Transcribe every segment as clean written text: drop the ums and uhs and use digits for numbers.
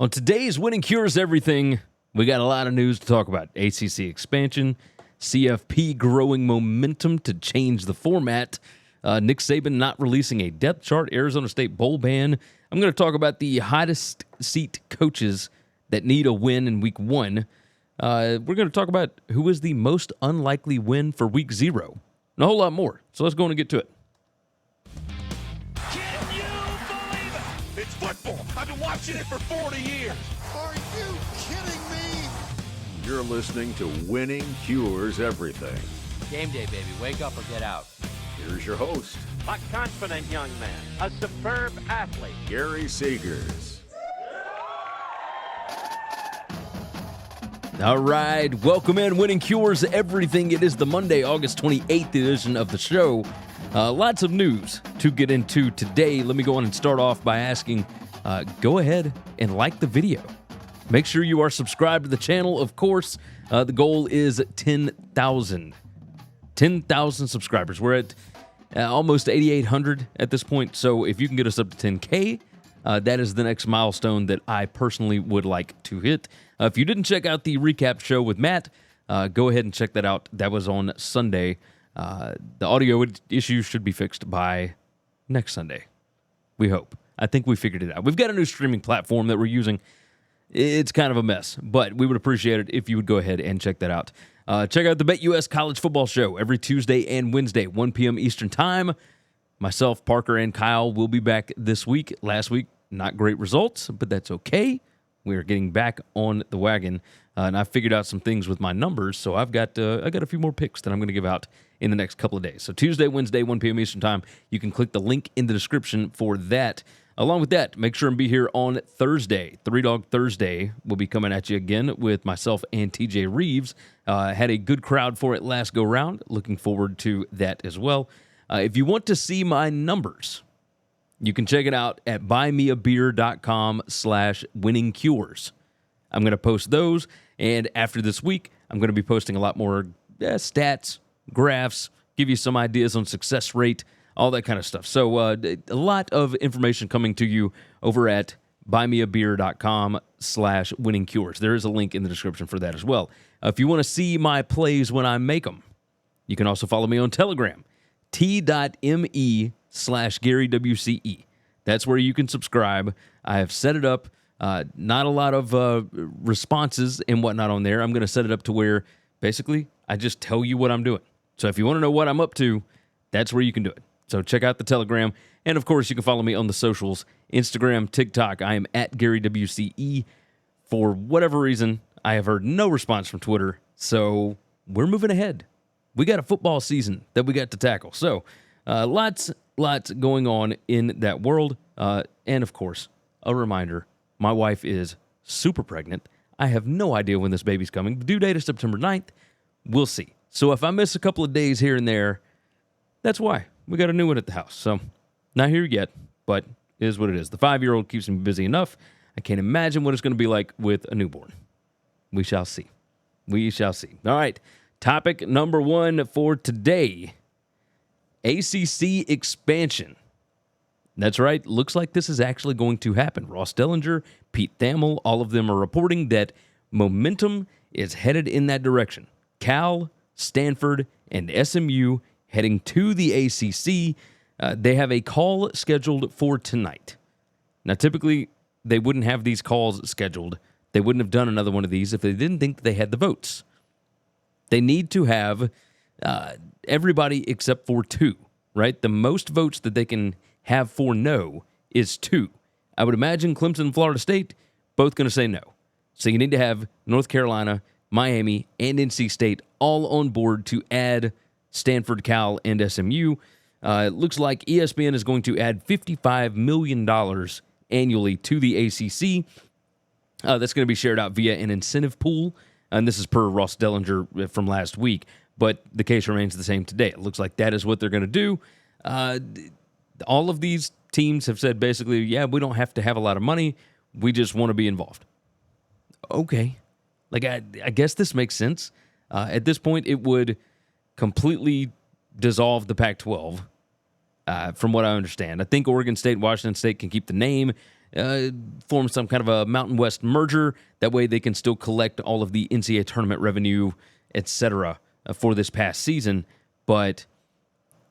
On today's Winning Cures Everything, we got a lot of news to talk about. ACC expansion, CFP growing momentum to change the format, Nick Saban not releasing a depth chart, Arizona State bowl ban. I'm going to talk about the hottest seat coaches that need a win in week one. We're going to talk about who is the most unlikely win for week 0, and a whole lot more. So let's go on and get to it. Can you believe it? It's football. I've been watching it for 40 years. Are you kidding me? You're listening to Winning Cures Everything. Game day, baby. Wake up or get out. Here's your host, A confident young man, a superb athlete. Gary Seegers. All right, welcome in Winning Cures Everything. It is the Monday, August 28th edition of the show. Lots of news to get into today. Let me go on and start off by asking, go ahead and like the video. Make sure you are subscribed to the channel, of course. The goal is 10,000. 10,000 subscribers. We're at almost 8,800 at this point, so if you can get us up to 10K, that is the next milestone that I personally would like to hit. If you didn't check out the recap show with Matt, go ahead and check that out. That was on Sunday. The audio issues should be fixed by next Sunday. We hope. I think we figured it out. We've got a new streaming platform that we're using. It's kind of a mess, but we would appreciate it if you would go ahead and check that out. Check out the BetUS College Football Show every Tuesday and Wednesday, 1 p.m. Eastern Time. Myself, Parker, and Kyle will be back this week. Last week, not great results, but that's okay. We're getting back on the wagon, and I figured out some things with my numbers, so I've got a few more picks that I'm going to give out in the next couple of days. So Tuesday, Wednesday, 1 p.m. Eastern Time. You can click the link in the description for that. Along with that, make sure and be here on Thursday. Three Dog Thursday will be coming at you again with myself and TJ Reeves. Had a good crowd for it last go-round. Looking forward to that as well. If you want to see my numbers, you can check it out at buymeabeer.com/winningcures. I'm going to post those, and after this week, I'm going to be posting a lot more stats, graphs, give you some ideas on success rate, all that kind of stuff. So a lot of information coming to you over at buymeabeer.com/winningcures. There is a link in the description for that as well. If you want to see my plays when I make them, you can also follow me on Telegram, t.me/GaryWCE. That's where you can subscribe. I have set it up. Not a lot of responses and whatnot on there. I'm going to set it up to where basically I just tell you what I'm doing. So if you want to know what I'm up to, that's where you can do it. So check out the Telegram. And, of course, you can follow me on the socials, Instagram, TikTok. I am at GaryWCE. For whatever reason, I have heard no response from Twitter. So we're moving ahead. We got a football season that we got to tackle. So lots going on in that world. And, of course, a reminder, my wife is super pregnant. I have no idea when this baby's coming. The due date is September 9th. We'll see. So if I miss a couple of days here and there, that's why. We got a new one at the house. So not here yet, but it is what it is. The 5-year-old keeps me busy enough. I can't imagine what it's going to be like with a newborn. We shall see. We shall see. All right. Topic number 1 for today, ACC expansion. That's right. Looks like this is actually going to happen. Ross Dellinger, Pete Thamel, all of them are reporting that momentum is headed in that direction. Cal, Stanford, and SMU heading to the ACC. They have a call scheduled for tonight. Now, typically, they wouldn't have these calls scheduled. They wouldn't have done another one of these if they didn't think that they had the votes. They need to have everybody except for 2, right? The most votes that they can have for no is 2. I would imagine Clemson and Florida State both going to say no. So you need to have North Carolina, Miami, and NC State all on board to add Stanford, Cal, and SMU. It looks like ESPN is going to add $55 million annually to the ACC. That's going to be shared out via an incentive pool, and this is per Ross Dellinger from last week, but the case remains the same today. It looks like that is what they're going to do. All of these teams have said basically, yeah, we don't have to have a lot of money. We just want to be involved. Okay. Like, I guess this makes sense. At this point, it would completely dissolve the Pac-12, from what I understand. I think Oregon State, Washington State can keep the name. form some kind of a Mountain West merger. That way they can still collect all of the NCAA tournament revenue, etc., for this past season. But,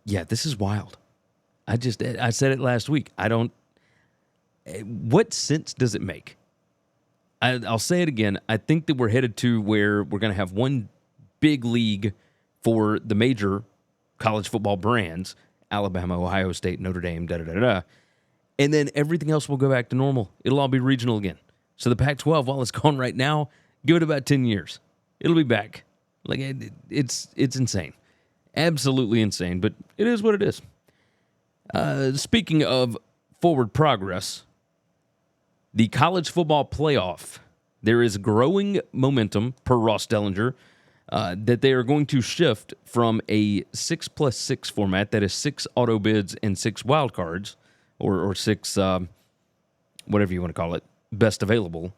yeah, this is wild. I said it last week. What sense does it make? I'll say it again. I think that we're headed to where we're going to have one big league for the major college football brands, Alabama, Ohio State, Notre Dame, da-da-da-da. And then everything else will go back to normal. It'll all be regional again. So the Pac-12, while it's gone right now, give it about 10 years. It'll be back. Like, it's insane. Absolutely insane, but it is what it is. Speaking of forward progress, the college football playoff, there is growing momentum, per Ross Dellinger, that they are going to shift from a 6+6 format, that is 6 auto bids and 6 wild cards, or 6, whatever you want to call it, best available,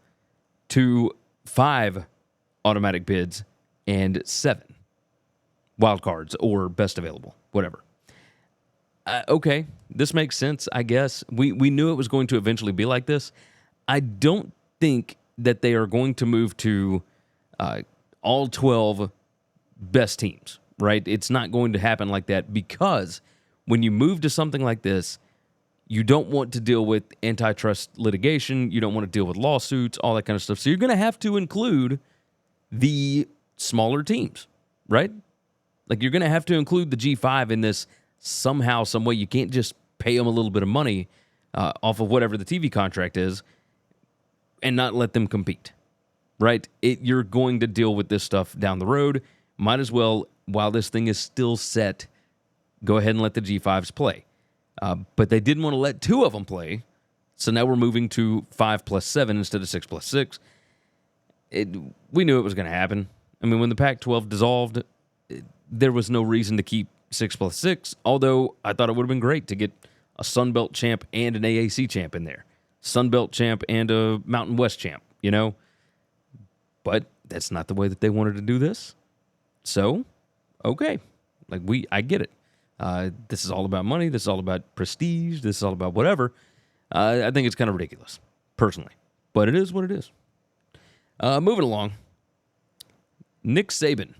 to 5 automatic bids and 7 wild cards or best available, whatever. Okay, this makes sense, I guess. We knew it was going to eventually be like this. I don't think that they are going to move to all 12 best teams, right? It's not going to happen like that, because when you move to something like this, you don't want to deal with antitrust litigation. You don't want to deal with lawsuits, all that kind of stuff. So you're going to have to include the smaller teams, right? Like, you're going to have to include the G5 in this somehow, some way. You can't just pay them a little bit of money off of whatever the TV contract is and not let them compete, right? You're going to deal with this stuff down the road. Might as well, while this thing is still set, go ahead and let the G5s play. But they didn't want to let 2 of them play, so now we're moving to 5+7 instead of 6+6. We knew it was going to happen. I mean, when the Pac-12 dissolved, there was no reason to keep 6+6, although I thought it would have been great to get a Sun Belt champ and an AAC champ in there. Sun Belt champ and a Mountain West champ, you know? But that's not the way that they wanted to do this. So, okay. Like, I get it. This is all about money. This is all about prestige. This is all about whatever. I think it's kind of ridiculous, personally. But it is what it is. Moving along. Nick Saban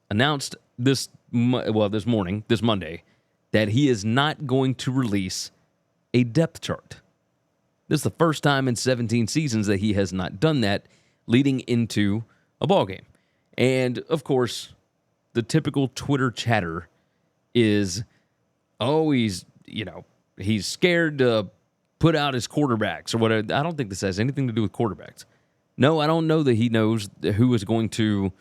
announced this Monday, that he is not going to release a depth chart. This is the first time in 17 seasons that he has not done that, leading into a ball game. And, of course, the typical Twitter chatter is, he's scared to put out his quarterbacks or whatever. I don't think this has anything to do with quarterbacks. No, I don't know that he knows who is going to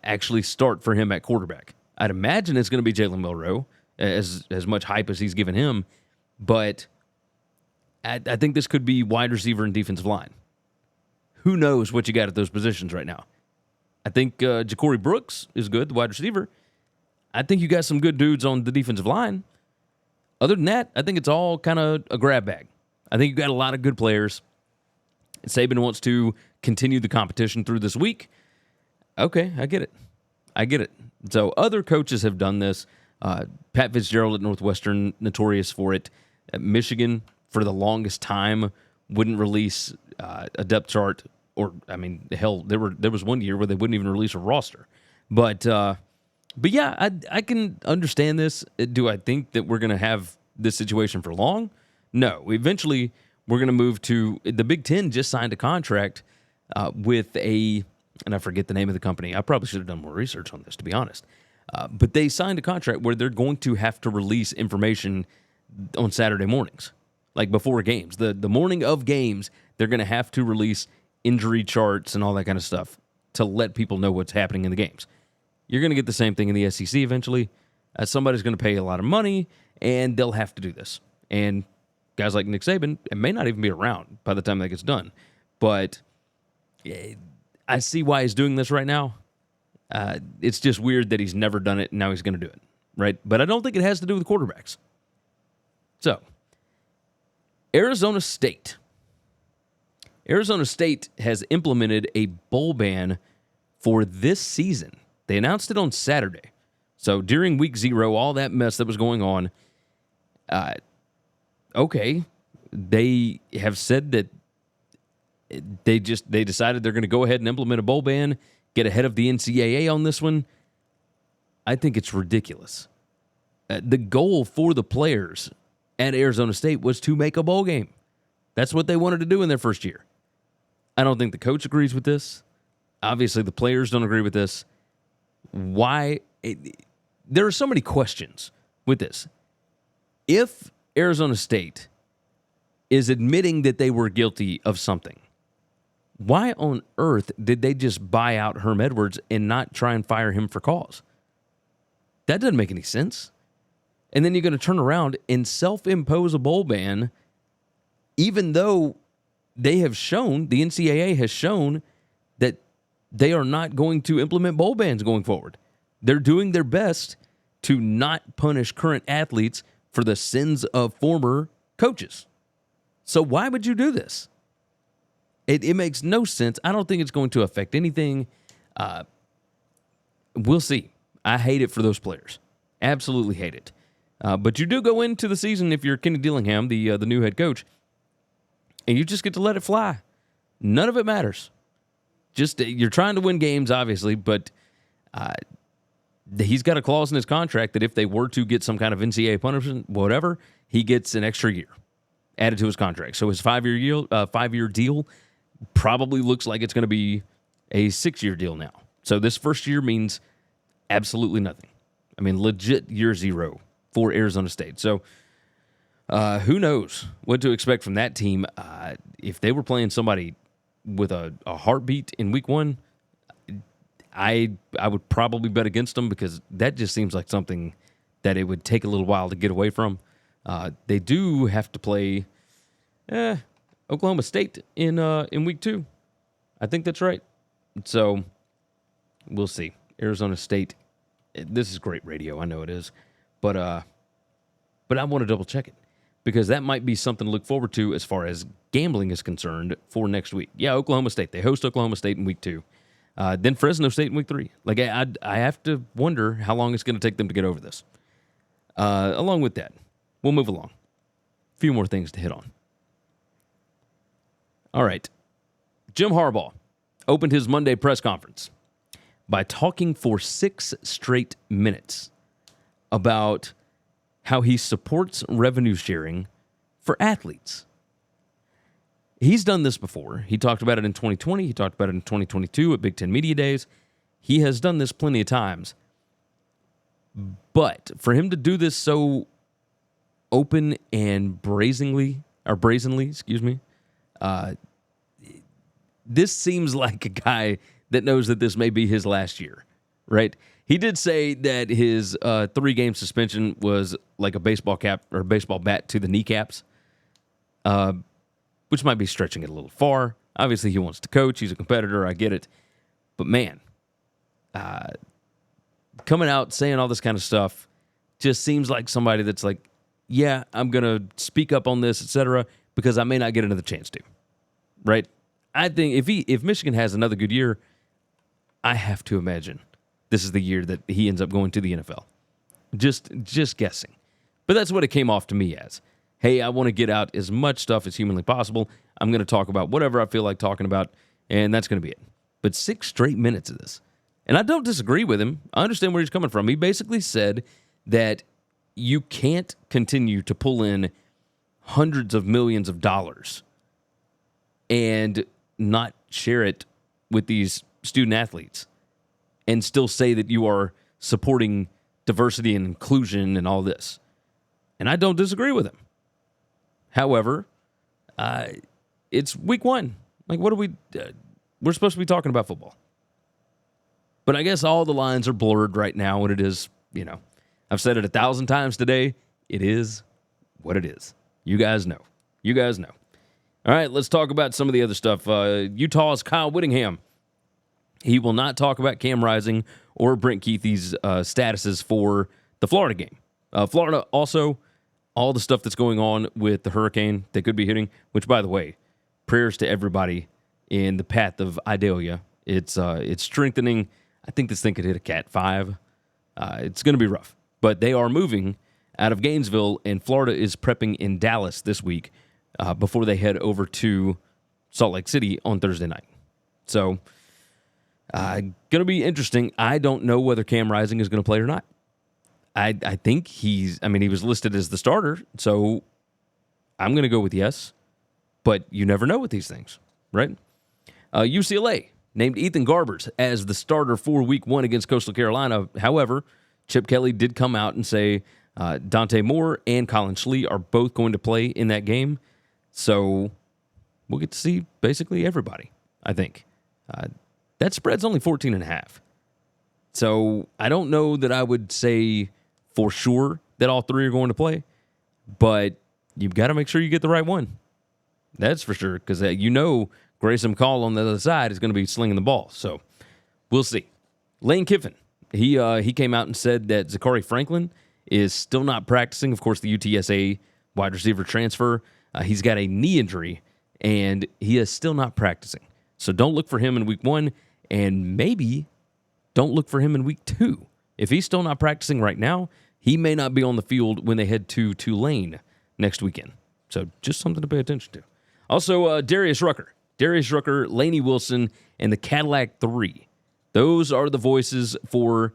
actually start for him at quarterback. I'd imagine it's going to be Jalen Milroe, as much hype as he's given him. But I think this could be wide receiver and defensive line. Who knows what you got at those positions right now? I think Ja'Cory Brooks is good, the wide receiver. I think you got some good dudes on the defensive line. Other than that, I think it's all kind of a grab bag. I think you got a lot of good players. Saban wants to continue the competition through this week. Okay, I get it. So other coaches have done this. Pat Fitzgerald at Northwestern, notorious for it. At Michigan, for the longest time, wouldn't release a depth chart. Or, I mean, hell, there was one year where they wouldn't even release a roster. But yeah, I can understand this. Do I think that we're going to have this situation for long? No. Eventually, we're going to move to the Big Ten. Just signed a contract with and I forget the name of the company. I probably should have done more research on this, to be honest. But they signed a contract where they're going to have to release information on Saturday mornings, like before games. The morning of games, they're going to have to release injury charts and all that kind of stuff to let people know what's happening in the games. You're going to get the same thing in the SEC eventually. Somebody's going to pay a lot of money, and they'll have to do this. And guys like Nick Saban, it may not even be around by the time that gets done. But I see why he's doing this right now. It's just weird that he's never done it, and now he's going to do it, right? But I don't think it has to do with quarterbacks. So, Arizona State. Arizona State has implemented a bowl ban for this season. They announced it on Saturday. So during week 0, all that mess that was going on, okay, They have said that they decided they're going to go ahead and implement a bowl ban, get ahead of the NCAA on this one. I think it's ridiculous. The goal for the players at Arizona State was to make a bowl game. That's what they wanted to do in their first year. I don't think the coach agrees with this. Obviously, the players don't agree with this. Why? There are so many questions with this. If Arizona State is admitting that they were guilty of something, why on earth did they just buy out Herm Edwards and not try and fire him for cause? That doesn't make any sense. And then you're going to turn around and self-impose a bowl ban, even though they have shown, the NCAA has shown, that they are not going to implement bowl bans going forward. They're doing their best to not punish current athletes for the sins of former coaches. So why would you do this? It makes no sense. I don't think it's going to affect anything. We'll see. I hate it for those players. Absolutely hate it. But you do go into the season, if you're Kenny Dillingham, the new head coach, and you just get to let it fly. None of it matters. Just you're trying to win games, obviously, but he's got a clause in his contract that if they were to get some kind of NCAA punishment, whatever, he gets an extra year added to his contract. So his 5-year deal probably looks like it's going to be a 6-year deal now. So this first year means absolutely nothing. I mean, legit year zero for Arizona State. So who knows what to expect from that team. If they were playing somebody with a heartbeat in week one, I would probably bet against them, because that just seems like something that it would take a little while to get away from. They do have to play Oklahoma State in week 2. I think that's right. So we'll see. Arizona State. This is great radio. I know it is, but I want to double check it, because that might be something to look forward to as far as gambling is concerned for next week. Yeah, Oklahoma State. They host Oklahoma State in week 2. Then Fresno State in week 3. Like, I have to wonder how long it's going to take them to get over this. Along with that, we'll move along. A few more things to hit on. All right. Jim Harbaugh opened his Monday press conference by talking for 6 straight minutes about how he supports revenue sharing for athletes. He's done this before. He talked about it in 2020. He talked about it in 2022 at Big Ten Media Days. He has done this plenty of times. But for him to do this so open and brazenly, this seems like a guy that knows that this may be his last year, right? He did say that his 3-game suspension was like a baseball cap or a baseball bat to the kneecaps, which might be stretching it a little far. Obviously, he wants to coach. He's a competitor. I get it. But man, coming out saying all this kind of stuff just seems like somebody that's like, yeah, I'm going to speak up on this, etc., because I may not get another chance to, right? I think if Michigan has another good year, I have to imagine this is the year that he ends up going to the NFL. Just guessing. But that's what it came off to me as. Hey, I want to get out as much stuff as humanly possible. I'm going to talk about whatever I feel like talking about, and that's going to be it. But 6 straight minutes of this. And I don't disagree with him. I understand where he's coming from. He basically said that you can't continue to pull in hundreds of millions of dollars and not share it with these student athletes and still say that you are supporting diversity and inclusion and all this. And I don't disagree with him. However, it's week 1. Like, what are we... we're supposed to be talking about football. But I guess all the lines are blurred right now, and it is, I've said it 1,000 times today. It is what it is. You guys know. All right, let's talk about some of the other stuff. Utah's Kyle Whittingham. He will not talk about Cam Rising or Brent Keithy's statuses for the Florida game. Florida also, all the stuff that's going on with the hurricane that could be hitting, which, by the way, prayers to everybody in the path of Idalia. It's strengthening. I think this thing could hit a Cat 5. It's going to be rough. But they are moving out of Gainesville, and Florida is prepping in Dallas this week before they head over to Salt Lake City on Thursday night. So, going to be interesting. I don't know whether Cam Rising is going to play or not. I think he was listed as the starter, so I'm going to go with yes. But you never know with these things, right? UCLA named Ethan Garbers as the starter for Week 1 against Coastal Carolina. However, Chip Kelly did come out and say Dante Moore and Colin Schlee are both going to play in that game. So we'll get to see basically everybody, I think. That spread's only 14.5. So I don't know that I would say for sure that all three are going to play, but you've got to make sure you get the right one. That's for sure, because Grayson McCall on the other side is going to be slinging the ball. So we'll see. Lane Kiffin, he came out and said that Zachary Franklin is still not practicing. Of course, the UTSA wide receiver transfer. He's got a knee injury, and he is still not practicing. So don't look for him in Week 1, and maybe don't look for him in Week 2. If he's still not practicing right now, he may not be on the field when they head to Tulane next weekend. So just something to pay attention to. Also, Darius Rucker, Laney Wilson, and the Cadillac 3. Those are the voices for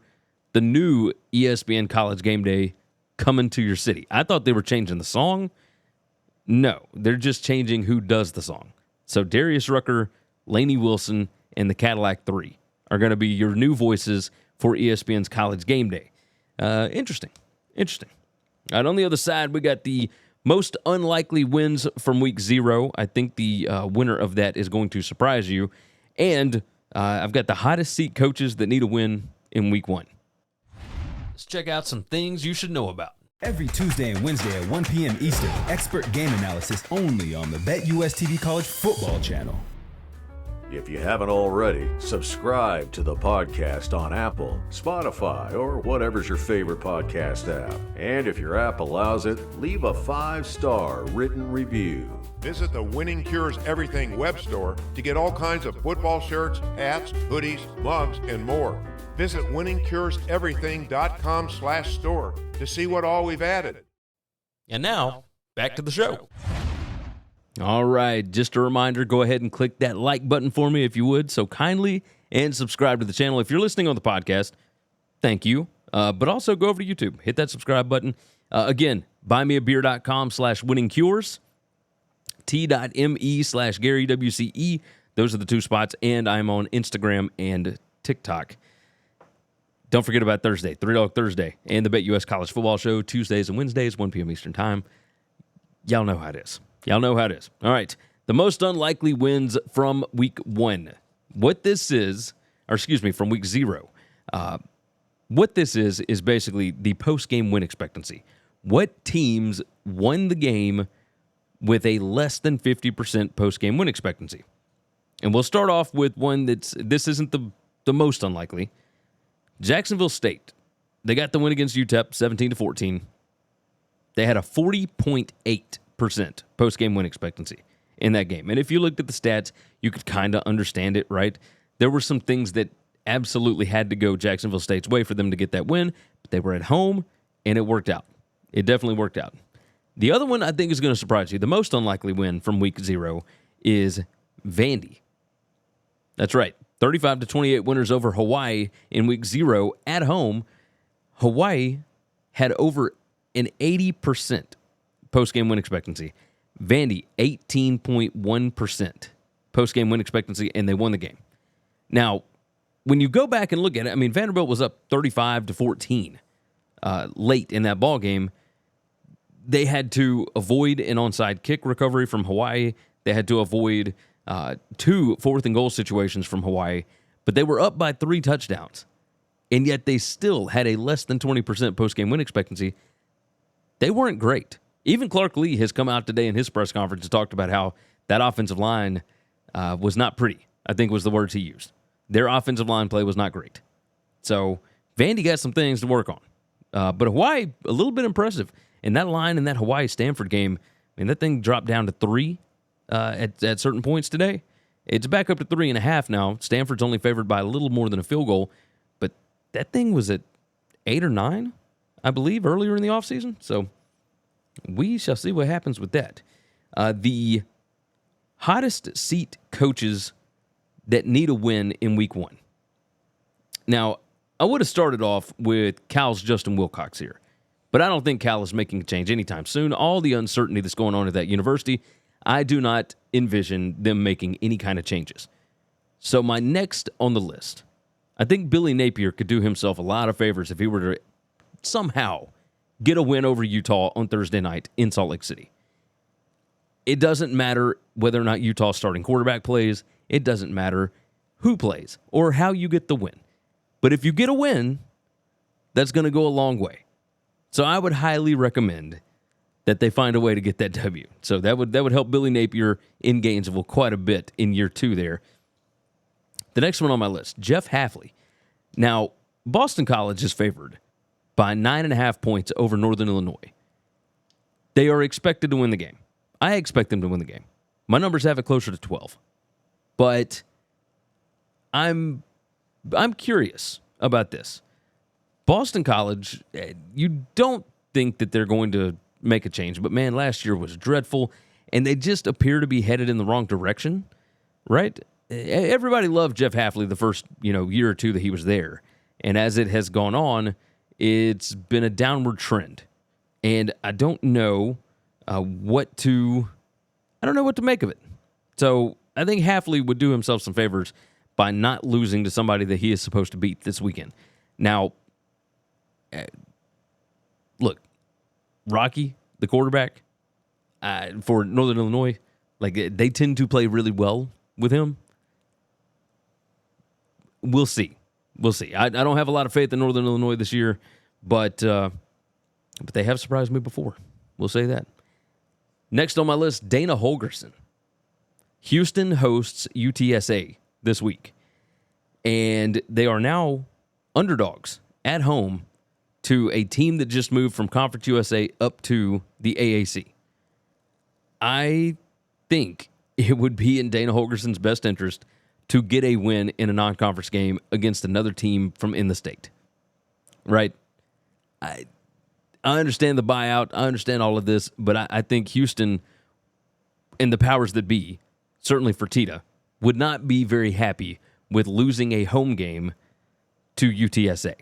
the new ESPN College Gameday coming to your city. I thought they were changing the song. No, they're just changing who does the song. So Darius Rucker, Laney Wilson, and the Cadillac 3 are going to be your new voices for ESPN's College Gameday. Interesting. All right, on the other side, we got the most unlikely wins from Week 0. I think the winner of that is going to surprise you. And I've got the hottest seat coaches that need a win in Week 1. Let's check out some things you should know about. Every Tuesday and Wednesday at 1 p.m. Eastern, expert game analysis only on the BetUS TV College Football Channel. If you haven't already, subscribe to the podcast on Apple, Spotify, or whatever's your favorite podcast app. And if your app allows it, leave a 5-star written review. Visit the Winning Cures Everything web store to get all kinds of football shirts, hats, hoodies, mugs, and more. Visit winningcureseverything.com/store to see what all we've added. And now, back to the show. All right, just a reminder, go ahead and click that like button for me if you would, so kindly, and subscribe to the channel. If you're listening on the podcast, thank you. But also go over to YouTube, hit that subscribe button. Again, buymeabeer.com/winningcures, t.me/GaryWCE. Those are the two spots, and I'm on Instagram and TikTok. Don't forget about Thursday, $3 Thursday, and the BetUS College Football Show, Tuesdays and Wednesdays, 1 p.m. Eastern Time. Y'all know how it is. All right, the most unlikely wins from Week 1. What this is, from Week 0. What this is basically the post-game win expectancy. What teams won the game with a less than 50% post-game win expectancy? And we'll start off with one this isn't the most unlikely. Jacksonville State. They got the win against UTEP, 17-14. They had a 40.8% post-game win expectancy in that game. And if you looked at the stats, you could kind of understand it, right? There were some things that absolutely had to go Jacksonville State's way for them to get that win, but they were at home, and it worked out. It definitely worked out. The other one I think is going to surprise you. The most unlikely win from Week 0 is Vandy. That's right. 35-28 winners over Hawaii in Week 0 at home. Hawaii had over an 80% post-game win expectancy. Vandy, 18.1% post-game win expectancy, and they won the game. Now, when you go back and look at it, Vanderbilt was up 35-14 late in that ball game. They had to avoid an onside kick recovery from Hawaii. They had to avoid 2 4th-and-goal situations from Hawaii, but they were up by 3 touchdowns, and yet they still had a less than 20% post-game win expectancy. They weren't great. Even Clark Lee has come out today in his press conference and talked about how that offensive line was not pretty, I think was the words he used. Their offensive line play was not great. So Vandy got some things to work on. But Hawaii, a little bit impressive. And that line in that Hawaii-Stanford game, that thing dropped down to 3 at certain points today. It's back up to 3.5 now. Stanford's only favored by a little more than a field goal. But that thing was at 8 or 9, I believe, earlier in the offseason. So we shall see what happens with that. the hottest seat coaches that need a win in week 1. Now, I would have started off with Cal's Justin Wilcox here, but I don't think Cal is making a change anytime soon. All the uncertainty that's going on at that university, I do not envision them making any kind of changes. So my next on the list, I think Billy Napier could do himself a lot of favors if he were to somehow get a win over Utah on Thursday night in Salt Lake City. It doesn't matter whether or not Utah's starting quarterback plays. It doesn't matter who plays or how you get the win. But if you get a win, that's going to go a long way. So I would highly recommend that they find a way to get that W. So that would help Billy Napier in Gainesville quite a bit in year 2 there. The next one on my list, Jeff Hafley. Now, Boston College is favored by 9.5 points over Northern Illinois. They are expected to win the game. I expect them to win the game. My numbers have it closer to 12. But I'm curious about this. Boston College, you don't think that they're going to make a change, but man, last year was dreadful, and they just appear to be headed in the wrong direction, right? Everybody loved Jeff Hafley the first year or two that he was there, and as it has gone on, it's been a downward trend, and I don't know what to make of it. So I think Hafley would do himself some favors by not losing to somebody that he is supposed to beat this weekend. Now, look, Rocky, the quarterback for Northern Illinois, they tend to play really well with him. We'll see. I don't have a lot of faith in Northern Illinois this year, but they have surprised me before. We'll say that. Next on my list, Dana Holgorsen. Houston hosts UTSA this week, and they are now underdogs at home to a team that just moved from Conference USA up to the AAC. I think it would be in Dana Holgorsen's best interest to get a win in a non-conference game against another team from in the state, right? I understand the buyout. I understand all of this, but I think Houston and the powers that be, certainly Fertitta, would not be very happy with losing a home game to UTSA.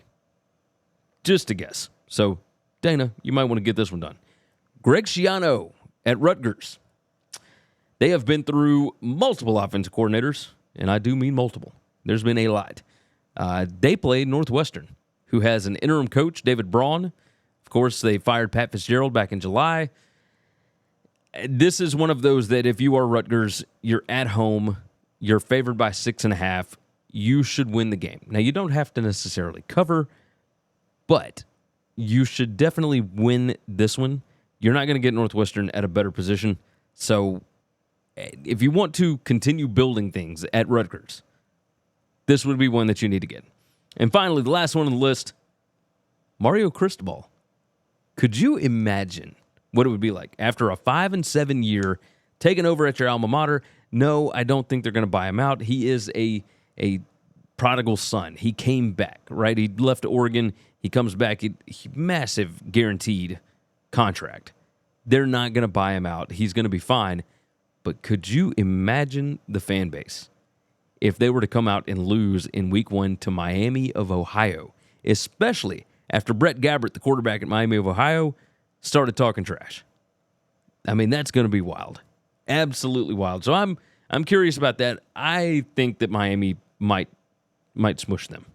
Just a guess. So, Dana, you might want to get this one done. Greg Schiano at Rutgers. They have been through multiple offensive coordinators, and I do mean multiple. There's been a lot. They played Northwestern, who has an interim coach, David Braun. Of course, they fired Pat Fitzgerald back in July. This is one of those that if you are Rutgers, you're at home, you're favored by 6.5, you should win the game. Now, you don't have to necessarily cover, but you should definitely win this one. You're not going to get Northwestern at a better position. So if you want to continue building things at Rutgers, this would be one that you need to get. And finally, the last one on the list, Mario Cristobal. Could you imagine what it would be like after a 5-7 year taking over at your alma mater? No, I don't think they're going to buy him out. He is a prodigal son. He came back, right? He left Oregon. He comes back. Massive guaranteed contract. They're not going to buy him out. He's going to be fine. But could you imagine the fan base if they were to come out and lose in week 1 to Miami of Ohio, especially after Brett Gabbert, the quarterback at Miami of Ohio, started talking trash? I mean, that's going to be wild. Absolutely wild. So I'm curious about that. I think that Miami might smush them.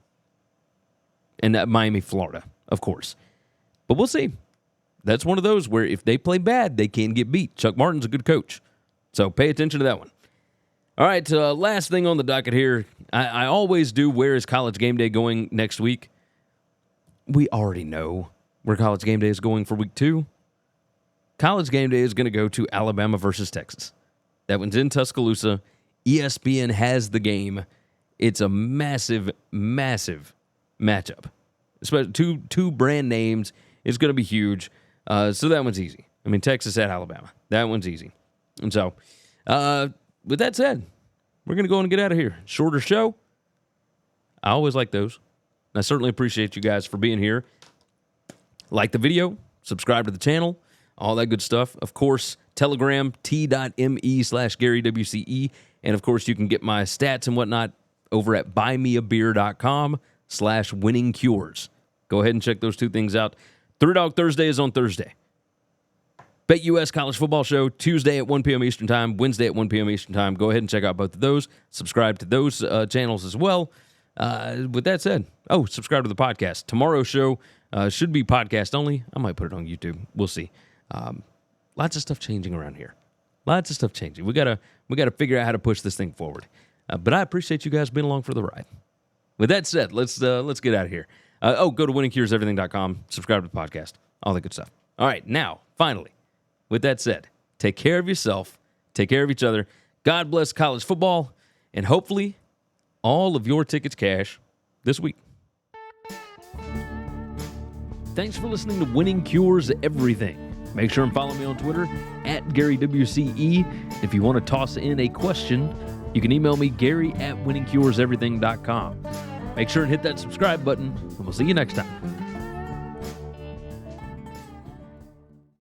And that Miami, Florida, of course. But we'll see. That's one of those where if they play bad, they can get beat. Chuck Martin's a good coach. So pay attention to that one. All right, last thing on the docket here. I always do, where is College Game Day going next week? We already know where College Game Day is going for week 2. College Game Day is going to go to Alabama versus Texas. That one's in Tuscaloosa. ESPN has the game. It's a massive, massive matchup. Especially two brand names. It's going to be huge. So that one's easy. I mean, Texas at Alabama. That one's easy. And so, with that said, we're going to go and get out of here. Shorter show. I always like those. And I certainly appreciate you guys for being here. Like the video. Subscribe to the channel. all that good stuff. Of course, Telegram, t.me/GaryWCE. And, of course, you can get my stats and whatnot over at buymeabeer.com/winningcures. Go ahead and check those two things out. Three Dog Thursday is on Thursday. BetUS College Football Show, Tuesday at 1 p.m. Eastern Time, Wednesday at 1 p.m. Eastern Time. Go ahead and check out both of those. Subscribe to those channels as well. With that said, subscribe to the podcast. Tomorrow's show should be podcast only. I might put it on YouTube. We'll see. Lots of stuff changing around here. Lots of stuff changing. We gotta figure out how to push this thing forward. But I appreciate you guys being along for the ride. With that said, let's get out of here. Go to winningcureseverything.com. Subscribe to the podcast. All that good stuff. All right, now, finally, with that said, take care of yourself. Take care of each other. God bless college football. And hopefully, all of your tickets cash this week. Thanks for listening to Winning Cures Everything. Make sure and follow me on Twitter at GaryWCE. If you want to toss in a question, you can email me, Gary@winningcureseverything.com. Make sure and hit that subscribe button, and we'll see you next time.